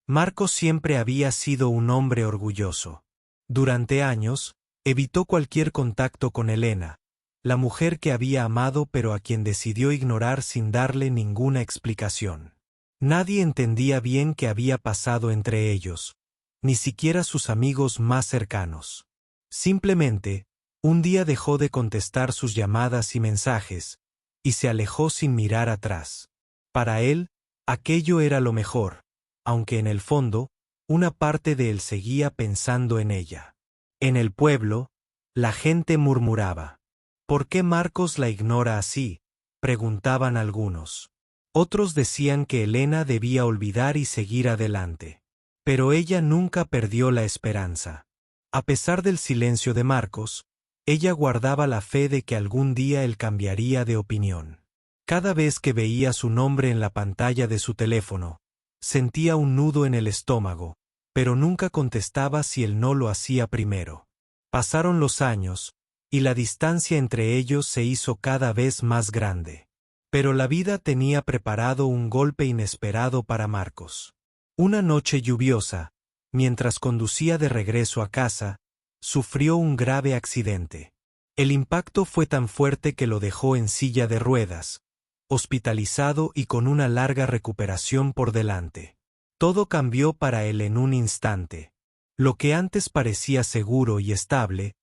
Marcos siempre había sido un hombre orgulloso. Durante años, evitó cualquier contacto con Elena, la mujer que había amado pero a quien decidió ignorar sin darle ninguna explicación. Nadie entendía bien qué había pasado entre ellos, ni siquiera sus amigos más cercanos. Simplemente, un día dejó de contestar sus llamadas y mensajes, y se alejó sin mirar atrás. Para él, aquello era lo mejor, aunque en el fondo, una parte de él seguía pensando en ella. En el pueblo, la gente murmuraba. ¿Por qué Marcos la ignora así?, preguntaban algunos. Otros decían que Elena debía olvidar y seguir adelante. Pero ella nunca perdió la esperanza. A pesar del silencio de Marcos, ella guardaba la fe de que algún día él cambiaría de opinión. Cada vez que veía su nombre en la pantalla de su teléfono, sentía un nudo en el estómago, pero nunca contestaba si él no lo hacía primero. Pasaron los años, y la distancia entre ellos se hizo cada vez más grande. Pero la vida tenía preparado un golpe inesperado para Marcos. Una noche lluviosa, mientras conducía de regreso a casa, sufrió un grave accidente. El impacto fue tan fuerte que lo dejó en silla de ruedas, hospitalizado y con una larga recuperación por delante. Todo cambió para él en un instante. Lo que antes parecía seguro y estable,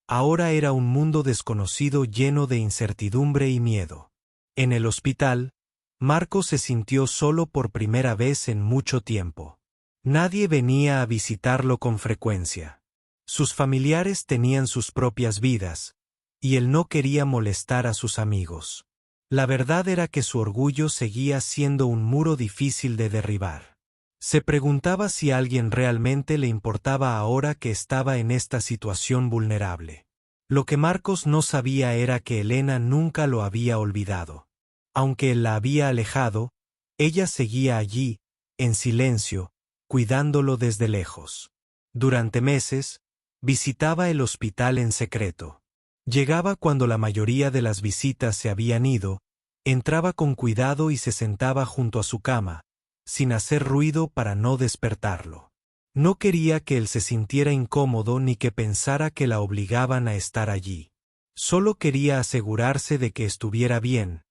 ahora era un mundo desconocido lleno de incertidumbre y miedo. En el hospital, Marcos se sintió solo por primera vez en mucho tiempo. Nadie venía a visitarlo con frecuencia. Sus familiares tenían sus propias vidas, y él no quería molestar a sus amigos. La verdad era que su orgullo seguía siendo un muro difícil de derribar. Se preguntaba si a alguien realmente le importaba ahora que estaba en esta situación vulnerable. Lo que Marcos no sabía era que Elena nunca lo había olvidado. Aunque él la había alejado, ella seguía allí, en silencio, cuidándolo desde lejos. Durante meses, visitaba el hospital en secreto. Llegaba cuando la mayoría de las visitas se habían ido, entraba con cuidado y se sentaba junto a su cama, sin hacer ruido para no despertarlo. No quería que él se sintiera incómodo ni que pensara que la obligaban a estar allí. Solo quería asegurarse de que estuviera bien,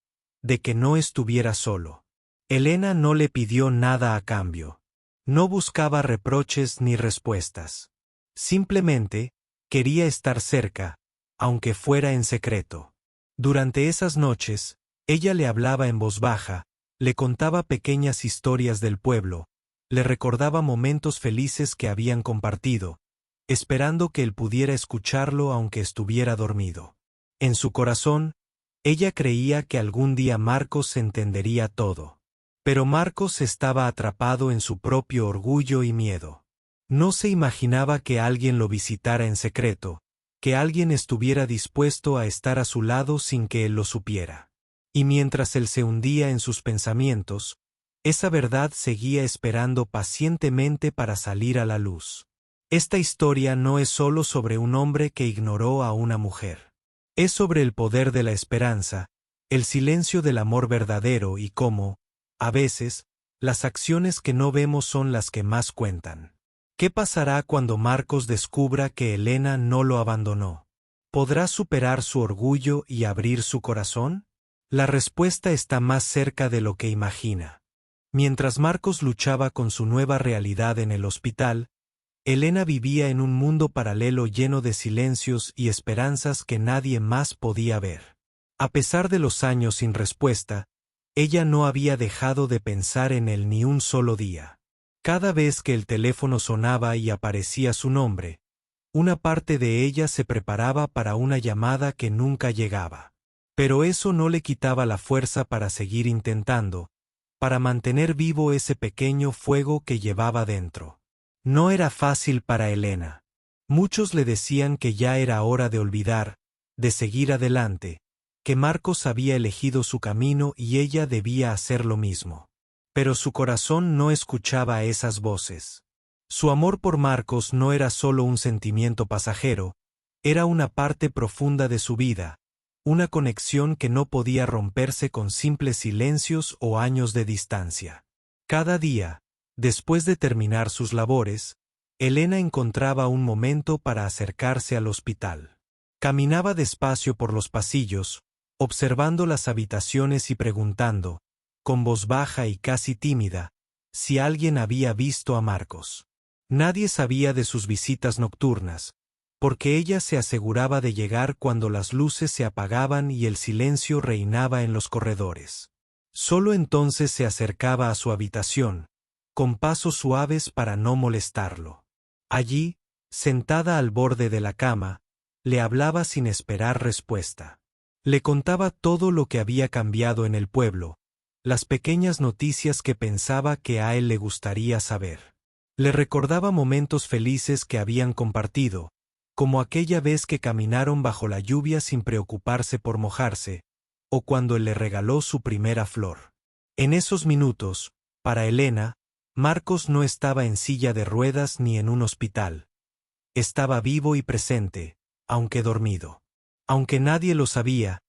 de que no estuviera solo. Elena no le pidió nada a cambio. No buscaba reproches ni respuestas. Simplemente, quería estar cerca, aunque fuera en secreto. Durante esas noches, ella le hablaba en voz baja, le contaba pequeñas historias del pueblo, le recordaba momentos felices que habían compartido, esperando que él pudiera escucharlo aunque estuviera dormido. En su corazón, ella creía que algún día Marcos entendería todo. Pero Marcos estaba atrapado en su propio orgullo y miedo. No se imaginaba que alguien lo visitara en secreto, que alguien estuviera dispuesto a estar a su lado sin que él lo supiera. Y mientras él se hundía en sus pensamientos, esa verdad seguía esperando pacientemente para salir a la luz. Esta historia no es solo sobre un hombre que ignoró a una mujer. Es sobre el poder de la esperanza, el silencio del amor verdadero y cómo, a veces, las acciones que no vemos son las que más cuentan. ¿Qué pasará cuando Marcos descubra que Elena no lo abandonó? ¿Podrá superar su orgullo y abrir su corazón? La respuesta está más cerca de lo que imagina. Mientras Marcos luchaba con su nueva realidad en el hospital, Elena vivía en un mundo paralelo lleno de silencios y esperanzas que nadie más podía ver. A pesar de los años sin respuesta, ella no había dejado de pensar en él ni un solo día. Cada vez que el teléfono sonaba y aparecía su nombre, una parte de ella se preparaba para una llamada que nunca llegaba. Pero eso no le quitaba la fuerza para seguir intentando, para mantener vivo ese pequeño fuego que llevaba dentro. No era fácil para Elena. Muchos le decían que ya era hora de olvidar, de seguir adelante, que Marcos había elegido su camino y ella debía hacer lo mismo. Pero su corazón no escuchaba esas voces. Su amor por Marcos no era solo un sentimiento pasajero, era una parte profunda de su vida, una conexión que no podía romperse con simples silencios o años de distancia. Cada día, Después de terminar sus labores, Elena encontraba un momento para acercarse al hospital. Caminaba despacio por los pasillos, observando las habitaciones y preguntando, con voz baja y casi tímida, si alguien había visto a Marcos. Nadie sabía de sus visitas nocturnas, porque ella se aseguraba de llegar cuando las luces se apagaban y el silencio reinaba en los corredores. Solo entonces se acercaba a su habitación, con pasos suaves para no molestarlo. Allí, sentada al borde de la cama, le hablaba sin esperar respuesta. Le contaba todo lo que había cambiado en el pueblo, las pequeñas noticias que pensaba que a él le gustaría saber. Le recordaba momentos felices que habían compartido, como aquella vez que caminaron bajo la lluvia sin preocuparse por mojarse, o cuando él le regaló su primera flor. En esos minutos, para Elena, Marcos no estaba en silla de ruedas ni en un hospital. Estaba vivo y presente, aunque dormido. Aunque nadie lo sabía,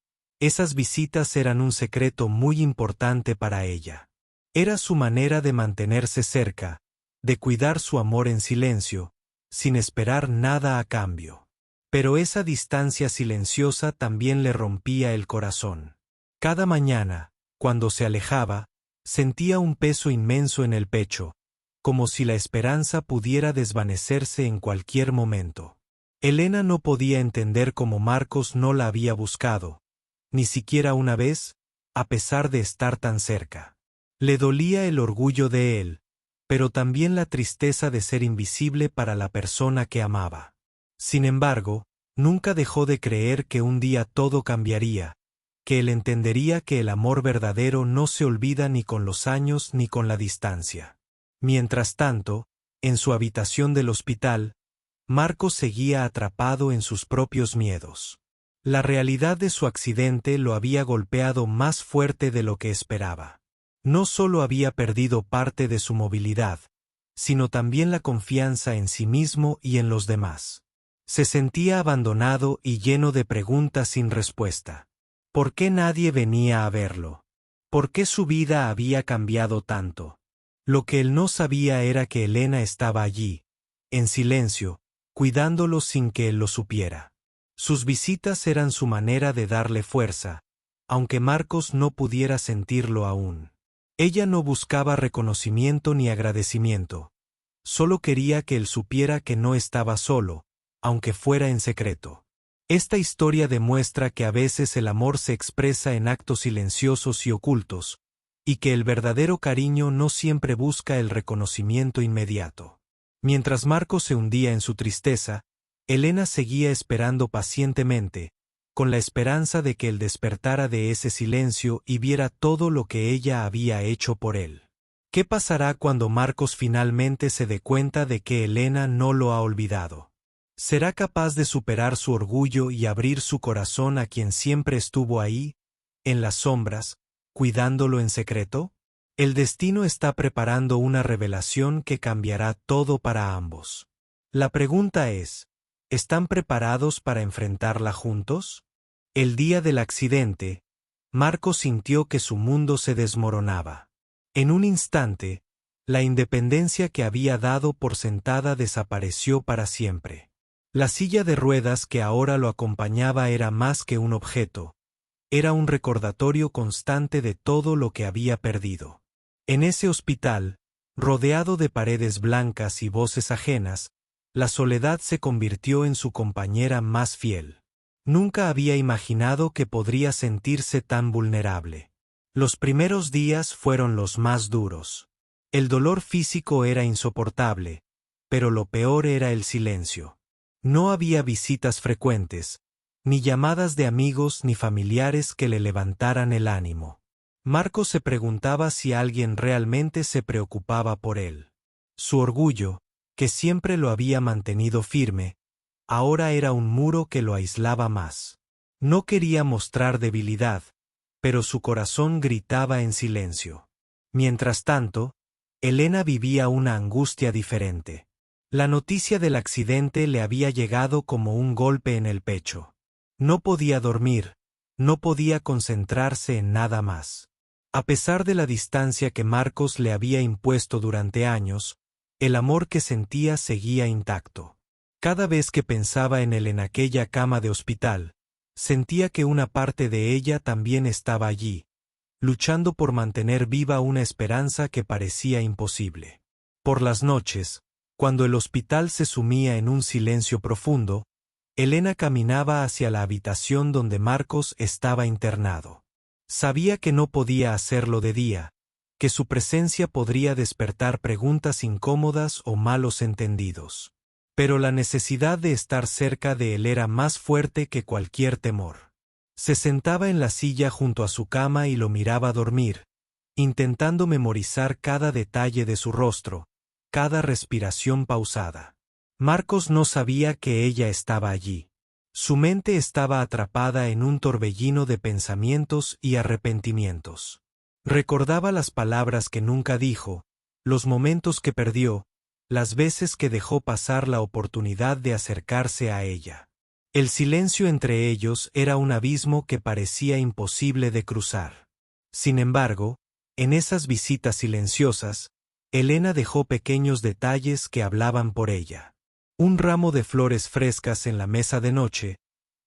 esas visitas eran un secreto muy importante para ella. Era su manera de mantenerse cerca, de cuidar su amor en silencio, sin esperar nada a cambio. Pero esa distancia silenciosa también le rompía el corazón. Cada mañana, cuando se alejaba, sentía un peso inmenso en el pecho, como si la esperanza pudiera desvanecerse en cualquier momento. Elena no podía entender cómo Marcos no la había buscado, ni siquiera una vez, a pesar de estar tan cerca. Le dolía el orgullo de él, pero también la tristeza de ser invisible para la persona que amaba. Sin embargo, nunca dejó de creer que un día todo cambiaría, que él entendería que el amor verdadero no se olvida ni con los años ni con la distancia. Mientras tanto, en su habitación del hospital, Marcos seguía atrapado en sus propios miedos. La realidad de su accidente lo había golpeado más fuerte de lo que esperaba. No solo había perdido parte de su movilidad, sino también la confianza en sí mismo y en los demás. Se sentía abandonado y lleno de preguntas sin respuesta. ¿Por qué nadie venía a verlo? ¿Por qué su vida había cambiado tanto? Lo que él no sabía era que Elena estaba allí, en silencio, cuidándolo sin que él lo supiera. Sus visitas eran su manera de darle fuerza, aunque Marcos no pudiera sentirlo aún. Ella no buscaba reconocimiento ni agradecimiento, solo quería que él supiera que no estaba solo, aunque fuera en secreto. Esta historia demuestra que a veces el amor se expresa en actos silenciosos y ocultos, y que el verdadero cariño no siempre busca el reconocimiento inmediato. Mientras Marcos se hundía en su tristeza, Elena seguía esperando pacientemente, con la esperanza de que él despertara de ese silencio y viera todo lo que ella había hecho por él. ¿Qué pasará cuando Marcos finalmente se dé cuenta de que Elena no lo ha olvidado? ¿Será capaz de superar su orgullo y abrir su corazón a quien siempre estuvo ahí, en las sombras, cuidándolo en secreto? El destino está preparando una revelación que cambiará todo para ambos. La pregunta es, ¿están preparados para enfrentarla juntos? El día del accidente, Marcos sintió que su mundo se desmoronaba. En un instante, la independencia que había dado por sentada desapareció para siempre. La silla de ruedas que ahora lo acompañaba era más que un objeto, era un recordatorio constante de todo lo que había perdido. En ese hospital, rodeado de paredes blancas y voces ajenas, la soledad se convirtió en su compañera más fiel. Nunca había imaginado que podría sentirse tan vulnerable. Los primeros días fueron los más duros. El dolor físico era insoportable, pero lo peor era el silencio. No había visitas frecuentes, ni llamadas de amigos ni familiares que le levantaran el ánimo. Marcos se preguntaba si alguien realmente se preocupaba por él. Su orgullo, que siempre lo había mantenido firme, ahora era un muro que lo aislaba más. No quería mostrar debilidad, pero su corazón gritaba en silencio. Mientras tanto, Elena vivía una angustia diferente. La noticia del accidente le había llegado como un golpe en el pecho. No podía dormir, no podía concentrarse en nada más. A pesar de la distancia que Marcos le había impuesto durante años, el amor que sentía seguía intacto. Cada vez que pensaba en él en aquella cama de hospital, sentía que una parte de ella también estaba allí, luchando por mantener viva una esperanza que parecía imposible. Por las noches, cuando el hospital se sumía en un silencio profundo, Elena caminaba hacia la habitación donde Marcos estaba internado. Sabía que no podía hacerlo de día, que su presencia podría despertar preguntas incómodas o malos entendidos. Pero la necesidad de estar cerca de él era más fuerte que cualquier temor. Se sentaba en la silla junto a su cama y lo miraba dormir, intentando memorizar cada detalle de su rostro, cada respiración pausada. Marcos no sabía que ella estaba allí. Su mente estaba atrapada en un torbellino de pensamientos y arrepentimientos. Recordaba las palabras que nunca dijo, los momentos que perdió, las veces que dejó pasar la oportunidad de acercarse a ella. El silencio entre ellos era un abismo que parecía imposible de cruzar. Sin embargo, en esas visitas silenciosas, Elena dejó pequeños detalles que hablaban por ella. Un ramo de flores frescas en la mesa de noche,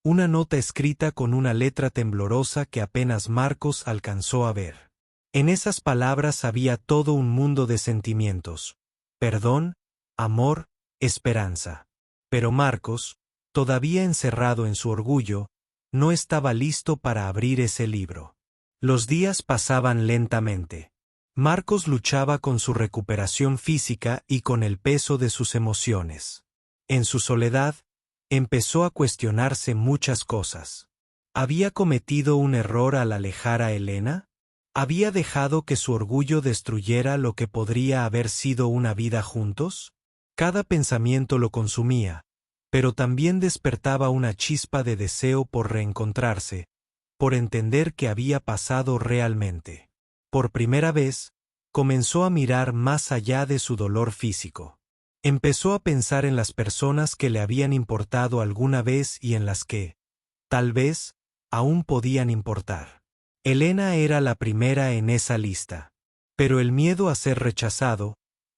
una nota escrita con una letra temblorosa que apenas Marcos alcanzó a ver. En esas palabras había todo un mundo de sentimientos: perdón, amor, esperanza. Pero Marcos, todavía encerrado en su orgullo, no estaba listo para abrir ese libro. Los días pasaban lentamente. Marcos luchaba con su recuperación física y con el peso de sus emociones. En su soledad, empezó a cuestionarse muchas cosas. ¿Había cometido un error al alejar a Elena? ¿Había dejado que su orgullo destruyera lo que podría haber sido una vida juntos? Cada pensamiento lo consumía, pero también despertaba una chispa de deseo por reencontrarse, por entender qué había pasado realmente. Por primera vez, comenzó a mirar más allá de su dolor físico. Empezó a pensar en las personas que le habían importado alguna vez y en las que, tal vez, aún podían importar. Elena era la primera en esa lista. Pero el miedo a ser rechazado,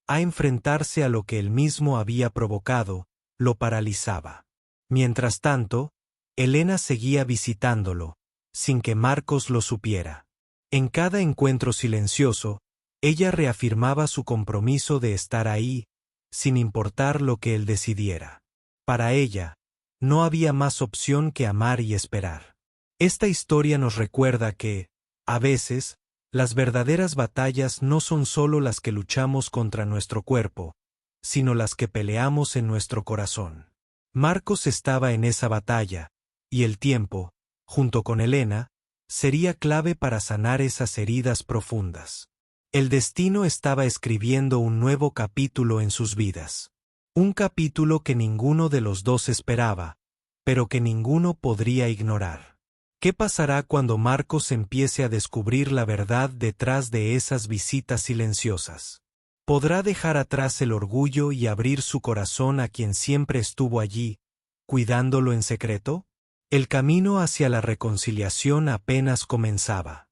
a enfrentarse a lo que él mismo había provocado, lo paralizaba. Mientras tanto, Elena seguía visitándolo, sin que Marcos lo supiera. En cada encuentro silencioso, ella reafirmaba su compromiso de estar ahí, sin importar lo que él decidiera. Para ella, no había más opción que amar y esperar. Esta historia nos recuerda que, a veces, las verdaderas batallas no son solo las que luchamos contra nuestro cuerpo, sino las que peleamos en nuestro corazón. Marcos estaba en esa batalla, y el tiempo, junto con Elena, sería clave para sanar esas heridas profundas. El destino estaba escribiendo un nuevo capítulo en sus vidas. Un capítulo que ninguno de los dos esperaba, pero que ninguno podría ignorar. ¿Qué pasará cuando Marcos empiece a descubrir la verdad detrás de esas visitas silenciosas? ¿Podrá dejar atrás el orgullo y abrir su corazón a quien siempre estuvo allí, cuidándolo en secreto? El camino hacia la reconciliación apenas comenzaba.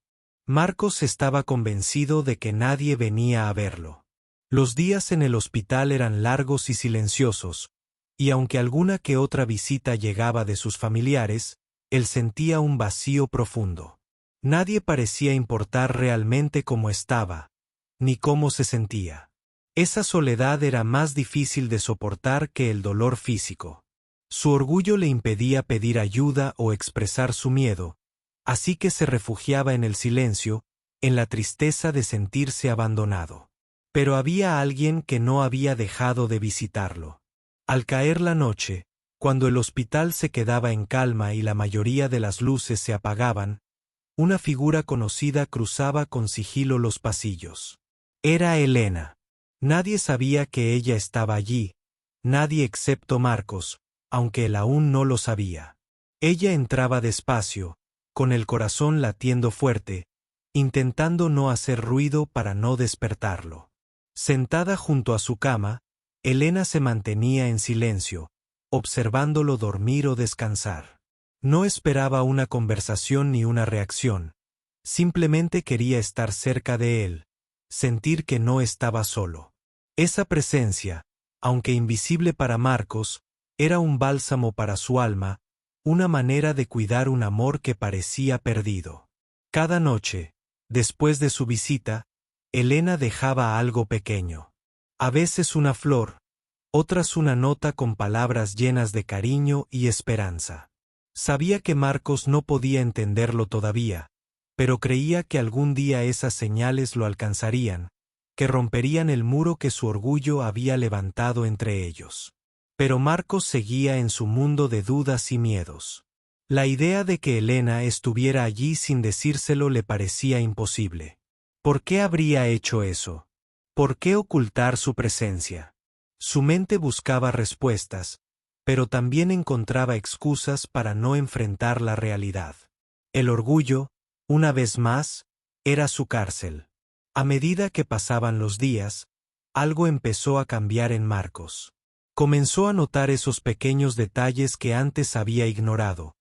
Marcos estaba convencido de que nadie venía a verlo. Los días en el hospital eran largos y silenciosos, y aunque alguna que otra visita llegaba de sus familiares, él sentía un vacío profundo. Nadie parecía importar realmente cómo estaba, ni cómo se sentía. Esa soledad era más difícil de soportar que el dolor físico. Su orgullo le impedía pedir ayuda o expresar su miedo, así que se refugiaba en el silencio, en la tristeza de sentirse abandonado. Pero había alguien que no había dejado de visitarlo. Al caer la noche, cuando el hospital se quedaba en calma y la mayoría de las luces se apagaban, una figura conocida cruzaba con sigilo los pasillos. Era Elena. Nadie sabía que ella estaba allí, nadie excepto Marcos, aunque él aún no lo sabía. Ella entraba despacio, con el corazón latiendo fuerte, intentando no hacer ruido para no despertarlo. Sentada junto a su cama, Elena se mantenía en silencio, observándolo dormir o descansar. No esperaba una conversación ni una reacción, Simplemente quería estar cerca de él, sentir que no estaba solo. Esa presencia, aunque invisible para Marcos, era un bálsamo para su alma, una manera de cuidar un amor que parecía perdido. Cada noche, después de su visita, Elena dejaba algo pequeño. A veces una flor, otras una nota con palabras llenas de cariño y esperanza. Sabía que Marcos no podía entenderlo todavía, pero creía que algún día esas señales lo alcanzarían, que romperían el muro que su orgullo había levantado entre ellos. Pero Marcos seguía en su mundo de dudas y miedos. La idea de que Elena estuviera allí sin decírselo le parecía imposible. ¿Por qué habría hecho eso? ¿Por qué ocultar su presencia? Su mente buscaba respuestas, pero también encontraba excusas para no enfrentar la realidad. El orgullo, una vez más, era su cárcel. A medida que pasaban los días, algo empezó a cambiar en Marcos. Comenzó a notar esos pequeños detalles que antes había ignorado.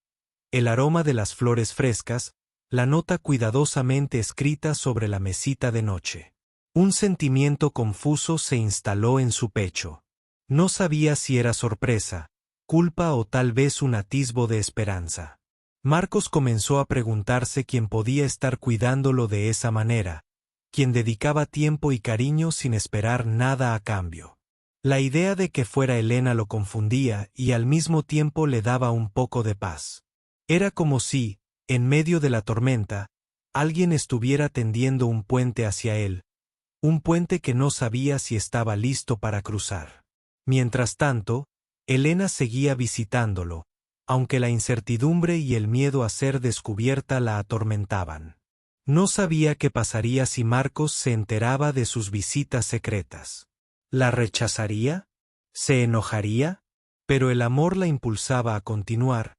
El aroma de las flores frescas, la nota cuidadosamente escrita sobre la mesita de noche. Un sentimiento confuso se instaló en su pecho. No sabía si era sorpresa, culpa o tal vez un atisbo de esperanza. Marcos comenzó a preguntarse quién podía estar cuidándolo de esa manera, quien dedicaba tiempo y cariño sin esperar nada a cambio. La idea de que fuera Elena lo confundía y al mismo tiempo le daba un poco de paz. Era como si, en medio de la tormenta, alguien estuviera tendiendo un puente hacia él, un puente que no sabía si estaba listo para cruzar. Mientras tanto, Elena seguía visitándolo, aunque la incertidumbre y el miedo a ser descubierta la atormentaban. No sabía qué pasaría si Marcos se enteraba de sus visitas secretas. ¿La rechazaría? ¿Se enojaría? Pero el amor la impulsaba a continuar,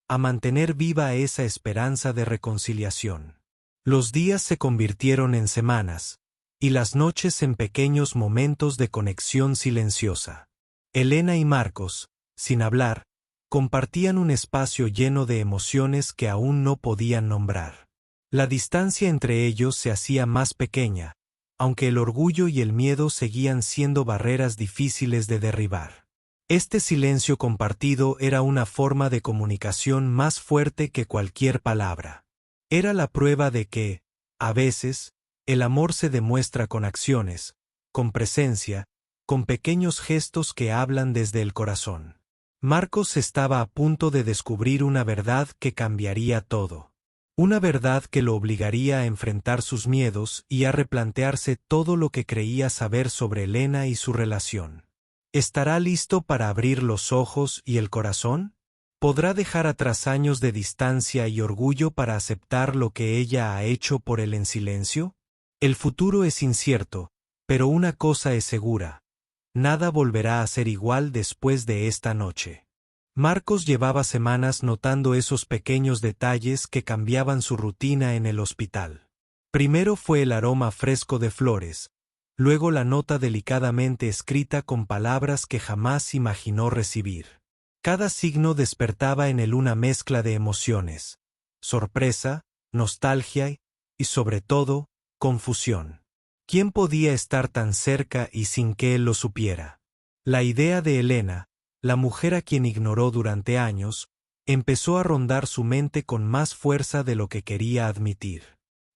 a mantener viva esa esperanza de reconciliación. Los días se convirtieron en semanas, y las noches en pequeños momentos de conexión silenciosa. Elena y Marcos, sin hablar, compartían un espacio lleno de emociones que aún no podían nombrar. La distancia entre ellos se hacía más pequeña, aunque el orgullo y el miedo seguían siendo barreras difíciles de derribar. Este silencio compartido era una forma de comunicación más fuerte que cualquier palabra. Era la prueba de que, a veces, el amor se demuestra con acciones, con presencia, con pequeños gestos que hablan desde el corazón. Marcos estaba a punto de descubrir una verdad que cambiaría todo. Una verdad que lo obligaría a enfrentar sus miedos y a replantearse todo lo que creía saber sobre Elena y su relación. ¿Estará listo para abrir los ojos y el corazón? ¿Podrá dejar atrás años de distancia y orgullo para aceptar lo que ella ha hecho por él en silencio? El futuro es incierto, pero una cosa es segura: nada volverá a ser igual después de esta noche. Marcos llevaba semanas notando esos pequeños detalles que cambiaban su rutina en el hospital. Primero fue el aroma fresco de flores, luego la nota delicadamente escrita con palabras que jamás imaginó recibir. Cada signo despertaba en él una mezcla de emociones: sorpresa, nostalgia y, sobre todo, confusión. ¿Quién podía estar tan cerca y sin que él lo supiera? La idea de Elena, la mujer a quien ignoró durante años, empezó a rondar su mente con más fuerza de lo que quería admitir.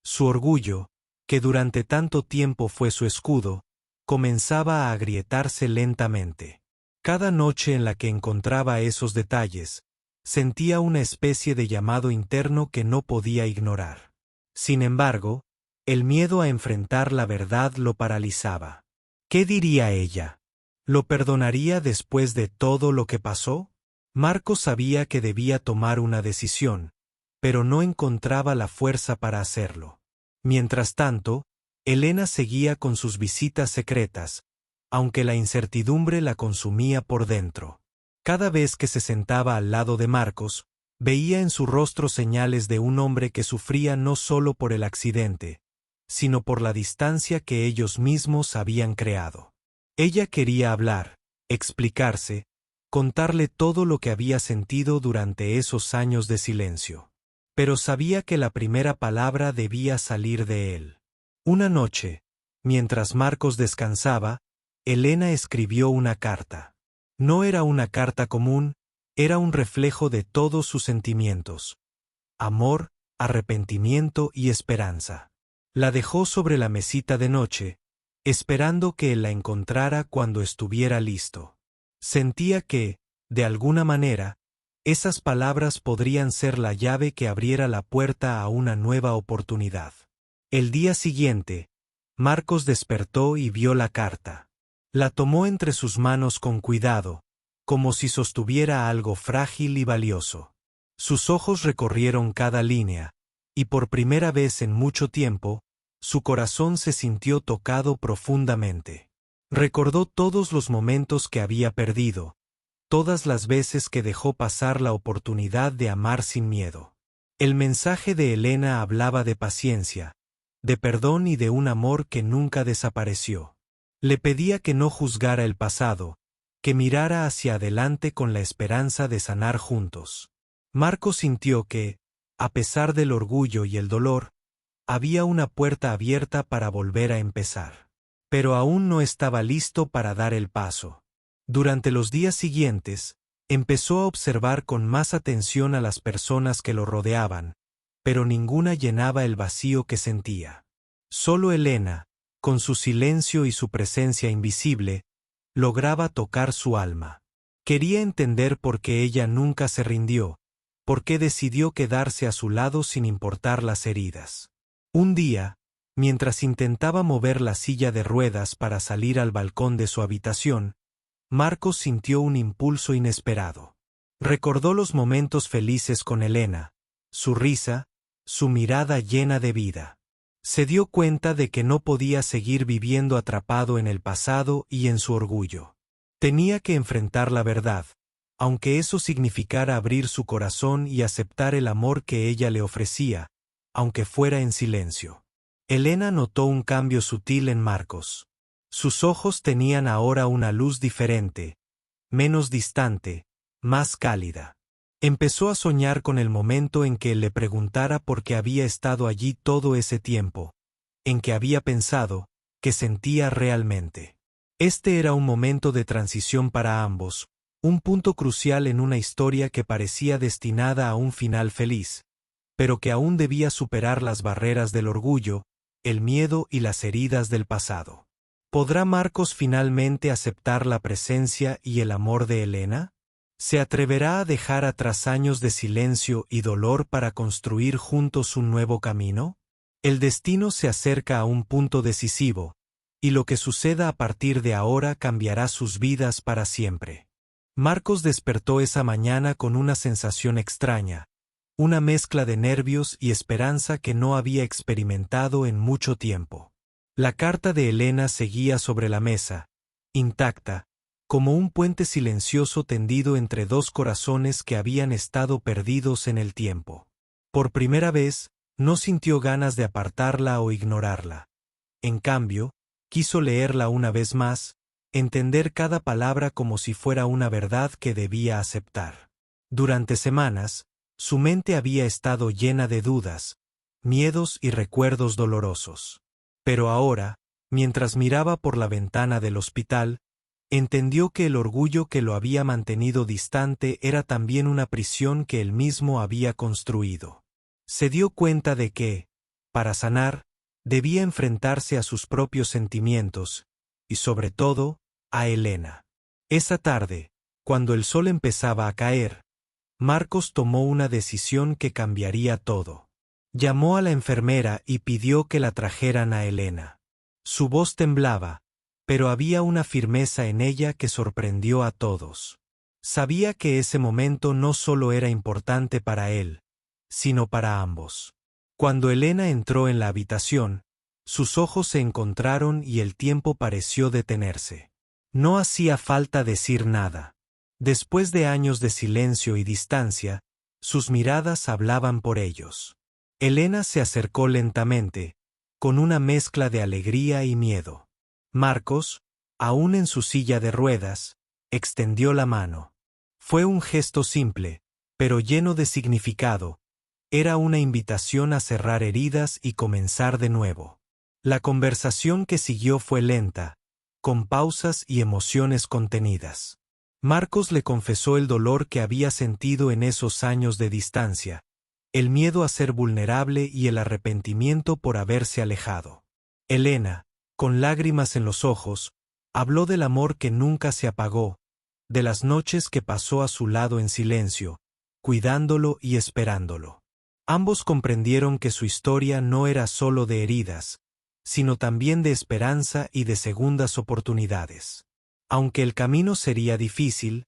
Su orgullo, que durante tanto tiempo fue su escudo, comenzaba a agrietarse lentamente. Cada noche en la que encontraba esos detalles, sentía una especie de llamado interno que no podía ignorar. Sin embargo, el miedo a enfrentar la verdad lo paralizaba. ¿Qué diría ella? ¿Lo perdonaría después de todo lo que pasó? Marcos sabía que debía tomar una decisión, pero no encontraba la fuerza para hacerlo. Mientras tanto, Elena seguía con sus visitas secretas, aunque la incertidumbre la consumía por dentro. Cada vez que se sentaba al lado de Marcos, veía en su rostro señales de un hombre que sufría no solo por el accidente, sino por la distancia que ellos mismos habían creado. Ella quería hablar, explicarse, contarle todo lo que había sentido durante esos años de silencio. pero sabía que la primera palabra debía salir de él. Una noche, mientras Marcos descansaba, Elena escribió una carta. No era una carta común, era un reflejo de todos sus sentimientos: amor, arrepentimiento y esperanza. La dejó sobre la mesita de noche, esperando que él la encontrara cuando estuviera listo. Sentía que, de alguna manera, esas palabras podrían ser la llave que abriera la puerta a una nueva oportunidad. El día siguiente, Marcos despertó y vio la carta. La tomó entre sus manos con cuidado, como si sostuviera algo frágil y valioso. Sus ojos recorrieron cada línea, y por primera vez en mucho tiempo, su corazón se sintió tocado profundamente. Recordó todos los momentos que había perdido, todas las veces que dejó pasar la oportunidad de amar sin miedo. El mensaje de Elena hablaba de paciencia, de perdón y de un amor que nunca desapareció. Le pedía que no juzgara el pasado, que mirara hacia adelante con la esperanza de sanar juntos. Marcos sintió que, a pesar del orgullo y el dolor, había una puerta abierta para volver a empezar. Pero aún no estaba listo para dar el paso. Durante los días siguientes, empezó a observar con más atención a las personas que lo rodeaban, pero ninguna llenaba el vacío que sentía. Solo Elena, con su silencio y su presencia invisible, lograba tocar su alma. Quería entender por qué ella nunca se rindió, por qué decidió quedarse a su lado sin importar las heridas. Un día, mientras intentaba mover la silla de ruedas para salir al balcón de su habitación, Marcos sintió un impulso inesperado. Recordó los momentos felices con Elena, su risa, su mirada llena de vida. Se dio cuenta de que no podía seguir viviendo atrapado en el pasado y en su orgullo. Tenía que enfrentar la verdad, aunque eso significara abrir su corazón y aceptar el amor que ella le ofrecía, aunque fuera en silencio. Elena notó un cambio sutil en Marcos. Sus ojos tenían ahora una luz diferente, menos distante, más cálida. Empezó a soñar con el momento en que él le preguntara por qué había estado allí todo ese tiempo, en que había pensado, que sentía realmente. Este era un momento de transición para ambos, un punto crucial en una historia que parecía destinada a un final feliz, pero que aún debía superar las barreras del orgullo, el miedo y las heridas del pasado. ¿Podrá Marcos finalmente aceptar la presencia y el amor de Elena? ¿Se atreverá a dejar atrás años de silencio y dolor para construir juntos un nuevo camino? El destino se acerca a un punto decisivo, y lo que suceda a partir de ahora cambiará sus vidas para siempre. Marcos despertó esa mañana con una sensación extraña, una mezcla de nervios y esperanza que no había experimentado en mucho tiempo. La carta de Elena seguía sobre la mesa, intacta, como un puente silencioso tendido entre dos corazones que habían estado perdidos en el tiempo. Por primera vez, no sintió ganas de apartarla o ignorarla. En cambio, quiso leerla una vez más, entender cada palabra como si fuera una verdad que debía aceptar. Durante semanas, su mente había estado llena de dudas, miedos y recuerdos dolorosos. Pero ahora, mientras miraba por la ventana del hospital, entendió que el orgullo que lo había mantenido distante era también una prisión que él mismo había construido. Se dio cuenta de que, para sanar, debía enfrentarse a sus propios sentimientos, y sobre todo, a Elena. Esa tarde, cuando el sol empezaba a caer, Marcos tomó una decisión que cambiaría todo. Llamó a la enfermera y pidió que la trajeran a Elena. Su voz temblaba, pero había una firmeza en ella que sorprendió a todos. Sabía que ese momento no solo era importante para él, sino para ambos. Cuando Elena entró en la habitación, sus ojos se encontraron y el tiempo pareció detenerse. No hacía falta decir nada. Después de años de silencio y distancia, sus miradas hablaban por ellos. Elena se acercó lentamente, con una mezcla de alegría y miedo. Marcos, aún en su silla de ruedas, extendió la mano. Fue un gesto simple, pero lleno de significado. Era una invitación a cerrar heridas y comenzar de nuevo. La conversación que siguió fue lenta, con pausas y emociones contenidas. Marcos le confesó el dolor que había sentido en esos años de distancia, el miedo a ser vulnerable y el arrepentimiento por haberse alejado. Elena, con lágrimas en los ojos, habló del amor que nunca se apagó, de las noches que pasó a su lado en silencio, cuidándolo y esperándolo. Ambos comprendieron que su historia no era solo de heridas, sino también de esperanza y de segundas oportunidades. Aunque el camino sería difícil,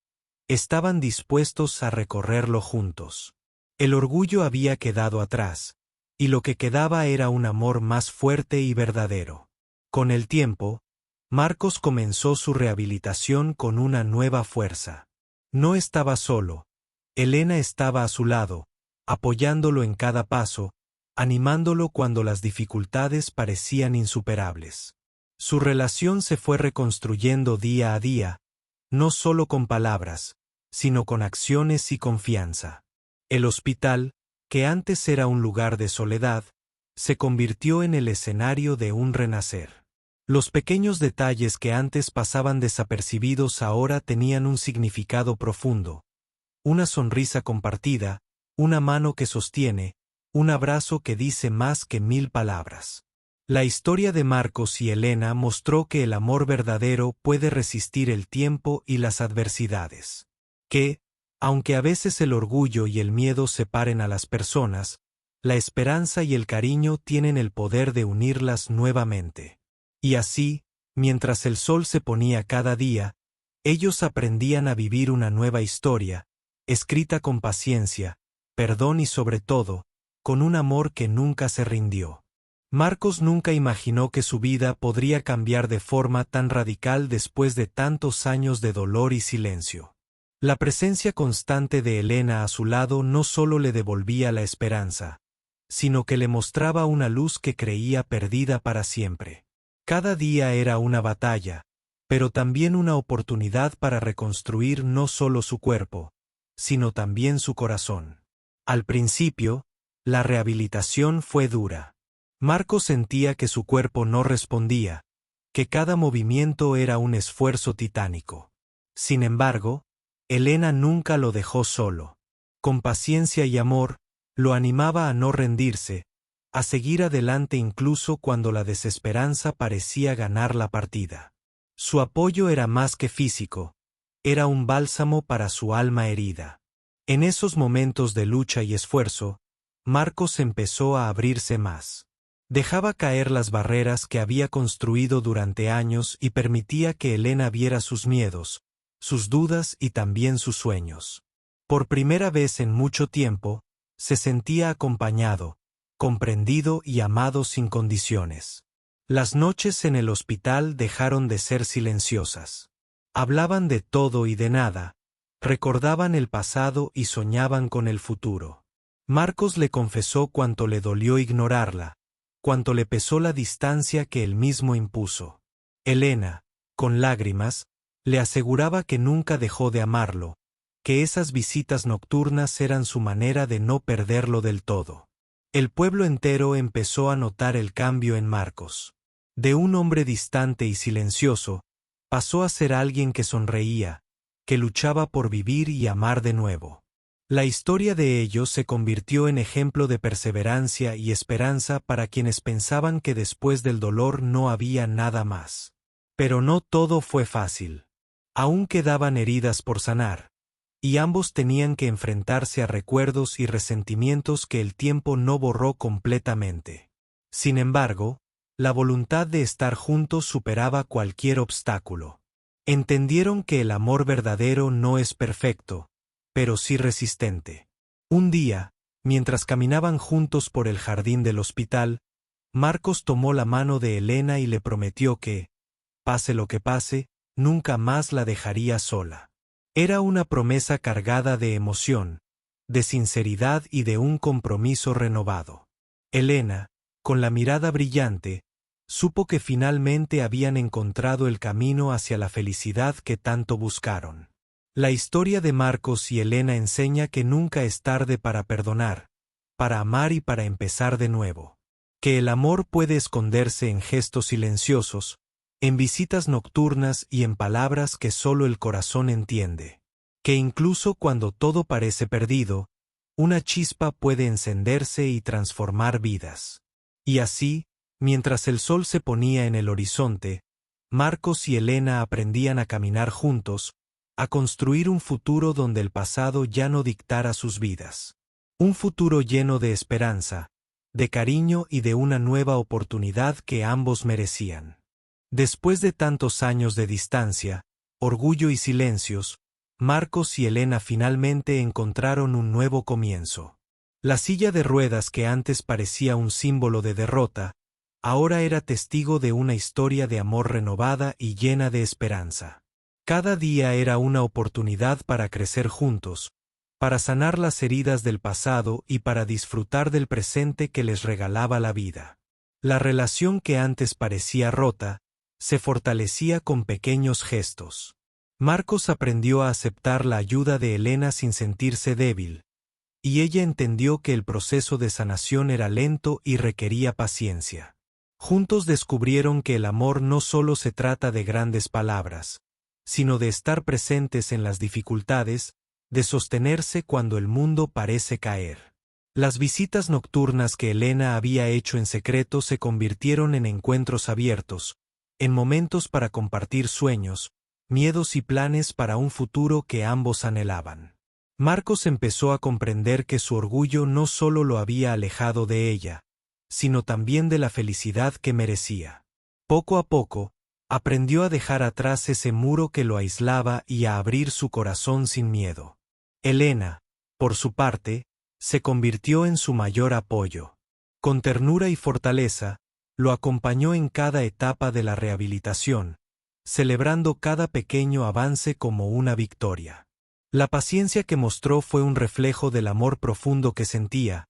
estaban dispuestos a recorrerlo juntos. El orgullo había quedado atrás, y lo que quedaba era un amor más fuerte y verdadero. Con el tiempo, Marcos comenzó su rehabilitación con una nueva fuerza. No estaba solo, Elena estaba a su lado, apoyándolo en cada paso, animándolo cuando las dificultades parecían insuperables. Su relación se fue reconstruyendo día a día, no solo con palabras, sino con acciones y confianza. El hospital, que antes era un lugar de soledad, se convirtió en el escenario de un renacer. Los pequeños detalles que antes pasaban desapercibidos ahora tenían un significado profundo. Una sonrisa compartida, una mano que sostiene, un abrazo que dice más que 1000 palabras. La historia de Marcos y Elena mostró que el amor verdadero puede resistir el tiempo y las adversidades. Que, aunque a veces el orgullo y el miedo separen a las personas, la esperanza y el cariño tienen el poder de unirlas nuevamente. Y así, mientras el sol se ponía cada día, ellos aprendían a vivir una nueva historia, escrita con paciencia, perdón y sobre todo, con un amor que nunca se rindió. Marcos nunca imaginó que su vida podría cambiar de forma tan radical después de tantos años de dolor y silencio. La presencia constante de Elena a su lado no solo le devolvía la esperanza, sino que le mostraba una luz que creía perdida para siempre. Cada día era una batalla, pero también una oportunidad para reconstruir no solo su cuerpo, sino también su corazón. Al principio, la rehabilitación fue dura. Marcos sentía que su cuerpo no respondía, que cada movimiento era un esfuerzo titánico. Sin embargo, Elena nunca lo dejó solo. Con paciencia y amor, lo animaba a no rendirse, a seguir adelante incluso cuando la desesperanza parecía ganar la partida. Su apoyo era más que físico, era un bálsamo para su alma herida. En esos momentos de lucha y esfuerzo, Marcos empezó a abrirse más. Dejaba caer las barreras que había construido durante años y permitía que Elena viera sus miedos, sus dudas y también sus sueños. Por primera vez en mucho tiempo, se sentía acompañado, comprendido y amado sin condiciones. Las noches en el hospital dejaron de ser silenciosas. Hablaban de todo y de nada, recordaban el pasado y soñaban con el futuro. Marcos le confesó cuánto le dolió ignorarla, cuánto le pesó la distancia que él mismo impuso. Elena, con lágrimas, le aseguraba que nunca dejó de amarlo, que esas visitas nocturnas eran su manera de no perderlo del todo. El pueblo entero empezó a notar el cambio en Marcos. De un hombre distante y silencioso, pasó a ser alguien que sonreía, que luchaba por vivir y amar de nuevo. La historia de ellos se convirtió en ejemplo de perseverancia y esperanza para quienes pensaban que después del dolor no había nada más. Pero no todo fue fácil. Aún quedaban heridas por sanar, y ambos tenían que enfrentarse a recuerdos y resentimientos que el tiempo no borró completamente. Sin embargo, la voluntad de estar juntos superaba cualquier obstáculo. Entendieron que el amor verdadero no es perfecto, pero sí resistente. Un día, mientras caminaban juntos por el jardín del hospital, Marcos tomó la mano de Elena y le prometió que, pase lo que pase, nunca más la dejaría sola. Era una promesa cargada de emoción, de sinceridad y de un compromiso renovado. Elena, con la mirada brillante, supo que finalmente habían encontrado el camino hacia la felicidad que tanto buscaron. La historia de Marcos y Elena enseña que nunca es tarde para perdonar, para amar y para empezar de nuevo. Que el amor puede esconderse en gestos silenciosos, en visitas nocturnas y en palabras que solo el corazón entiende. Que incluso cuando todo parece perdido, una chispa puede encenderse y transformar vidas. Y así, mientras el sol se ponía en el horizonte, Marcos y Elena aprendían a caminar juntos, a construir un futuro donde el pasado ya no dictara sus vidas. Un futuro lleno de esperanza, de cariño y de una nueva oportunidad que ambos merecían. Después de tantos años de distancia, orgullo y silencios, Marcos y Elena finalmente encontraron un nuevo comienzo. La silla de ruedas que antes parecía un símbolo de derrota, ahora era testigo de una historia de amor renovada y llena de esperanza. Cada día era una oportunidad para crecer juntos, para sanar las heridas del pasado y para disfrutar del presente que les regalaba la vida. La relación que antes parecía rota, se fortalecía con pequeños gestos. Marcos aprendió a aceptar la ayuda de Elena sin sentirse débil, y ella entendió que el proceso de sanación era lento y requería paciencia. Juntos descubrieron que el amor no solo se trata de grandes palabras, sino de estar presentes en las dificultades, de sostenerse cuando el mundo parece caer. Las visitas nocturnas que Elena había hecho en secreto se convirtieron en encuentros abiertos, en momentos para compartir sueños, miedos y planes para un futuro que ambos anhelaban. Marcos empezó a comprender que su orgullo no solo lo había alejado de ella, sino también de la felicidad que merecía. Poco a poco, aprendió a dejar atrás ese muro que lo aislaba y a abrir su corazón sin miedo. Elena, por su parte, se convirtió en su mayor apoyo. Con ternura y fortaleza, lo acompañó en cada etapa de la rehabilitación, celebrando cada pequeño avance como una victoria. La paciencia que mostró fue un reflejo del amor profundo que sentía,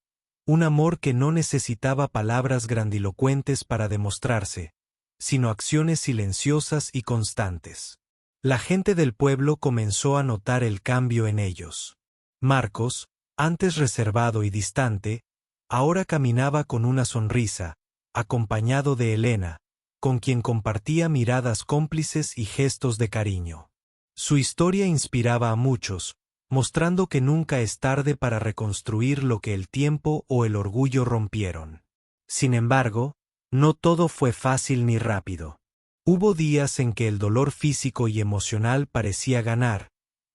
un amor que no necesitaba palabras grandilocuentes para demostrarse, sino acciones silenciosas y constantes. La gente del pueblo comenzó a notar el cambio en ellos. Marcos, antes reservado y distante, ahora caminaba con una sonrisa, acompañado de Elena, con quien compartía miradas cómplices y gestos de cariño. Su historia inspiraba a muchos, mostrando que nunca es tarde para reconstruir lo que el tiempo o el orgullo rompieron. Sin embargo, no todo fue fácil ni rápido. Hubo días en que el dolor físico y emocional parecía ganar,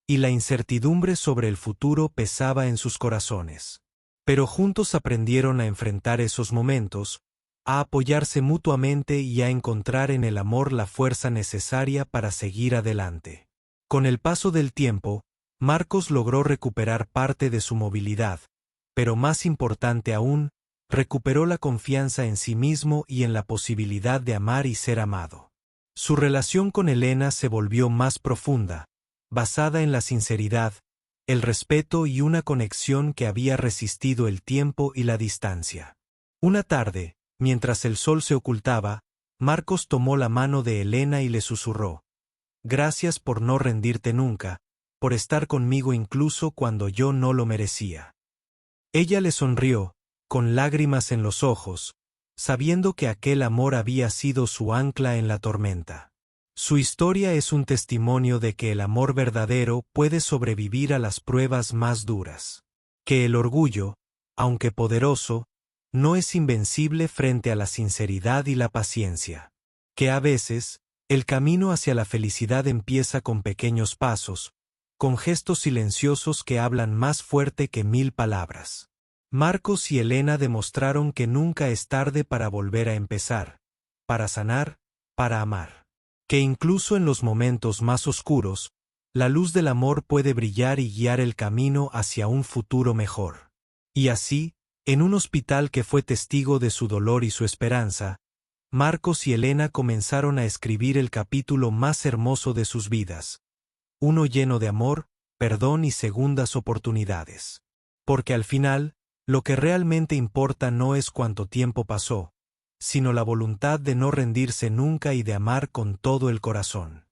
y la incertidumbre sobre el futuro pesaba en sus corazones. Pero juntos aprendieron a enfrentar esos momentos, a apoyarse mutuamente y a encontrar en el amor la fuerza necesaria para seguir adelante. Con el paso del tiempo, Marcos logró recuperar parte de su movilidad, pero más importante aún, recuperó la confianza en sí mismo y en la posibilidad de amar y ser amado. Su relación con Elena se volvió más profunda, basada en la sinceridad, el respeto y una conexión que había resistido el tiempo y la distancia. Una tarde, mientras el sol se ocultaba, Marcos tomó la mano de Elena y le susurró: «Gracias por no rendirte nunca, por estar conmigo incluso cuando yo no lo merecía». Ella le sonrió, con lágrimas en los ojos, sabiendo que aquel amor había sido su ancla en la tormenta. Su historia es un testimonio de que el amor verdadero puede sobrevivir a las pruebas más duras. Que el orgullo, aunque poderoso, no es invencible frente a la sinceridad y la paciencia. Que a veces, el camino hacia la felicidad empieza con pequeños pasos, con gestos silenciosos que hablan más fuerte que 1000 palabras. Marcos y Elena demostraron que nunca es tarde para volver a empezar, para sanar, para amar. Que incluso en los momentos más oscuros, la luz del amor puede brillar y guiar el camino hacia un futuro mejor. Y así, en un hospital que fue testigo de su dolor y su esperanza, Marcos y Elena comenzaron a escribir el capítulo más hermoso de sus vidas, uno lleno de amor, perdón y segundas oportunidades. Porque al final, lo que realmente importa no es cuánto tiempo pasó, sino la voluntad de no rendirse nunca y de amar con todo el corazón.